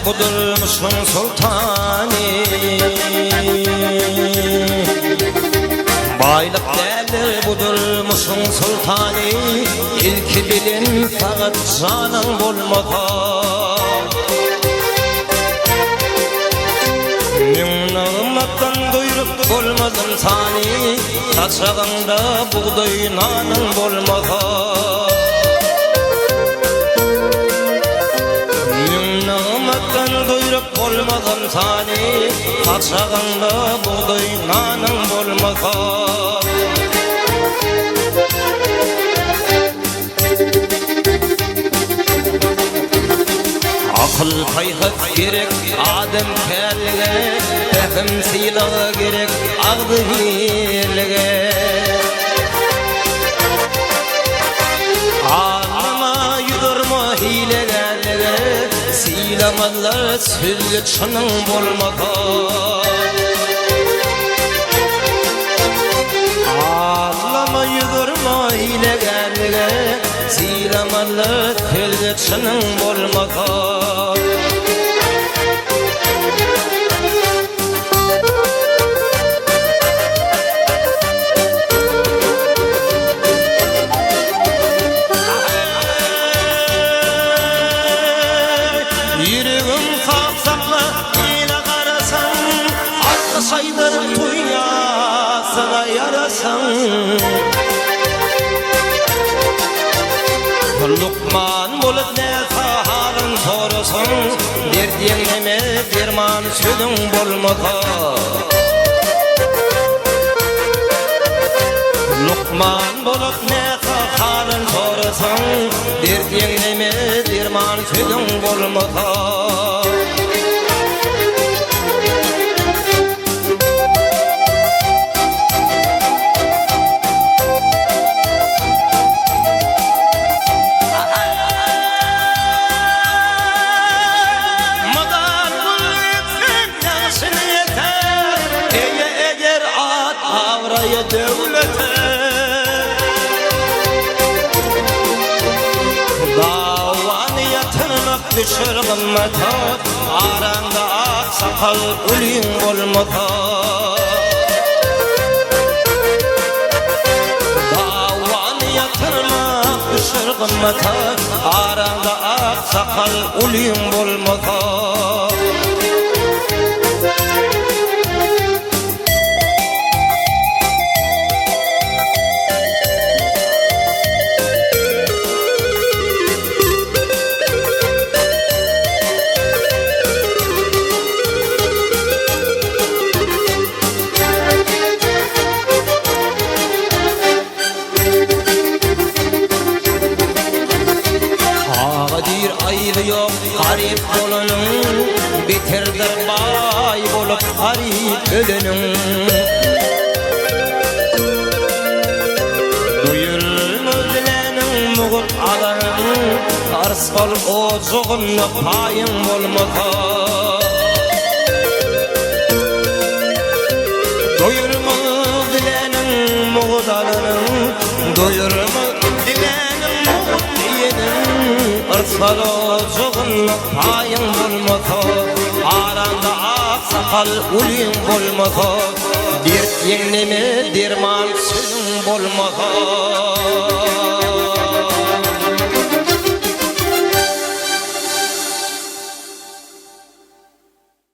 Budurmuşsun sultani, baylık derler budurmuşsun sultani. İlki bilin fakat canın bulmada. Nığmattan doyurup bulmadım sani, saçağında buğday nanın bulmada. Doyurup olmadan sani, paçağında buğday nanın bulmasa. Akıl kayıt gerek adem kelge, efem silağı gerek ağdı hilge. Ağlama yudurma hilelerle, silamalar sözlü çanın bulmada. Ağlama yudurma hilelerle, silamalar sözlü çanın bulmada. Yüreğim kapsakla yine karasan, aklı saydır dünyasına yarasan. Lukman bulup ne halin sorasan, derdiyen neme derman sözün bulmada. Lukman bulup ne halin sorasan, derdiyen neme derman sözün bulmada. Devlete davanı yatırmak düşür kımmete, aranda ak sakal ölün olmata. Davanı yatırmak düşür kımmete, aranda ak sakal ölün olmata. Ayrı yok garip olanın, bitirdir bay bulup garip ölünün. Duyulmaz dilenin muğul alanın, kars bolup ocuğunla payın olmasa. Duyulmaz dilenin muğul alanın, duyulmaz dilenin muğul diyenin. Arsal ocuğunla payın bulmasa, aranda ak sakal ulun bulmasa. Dert yenleme derman sözün bulmasa.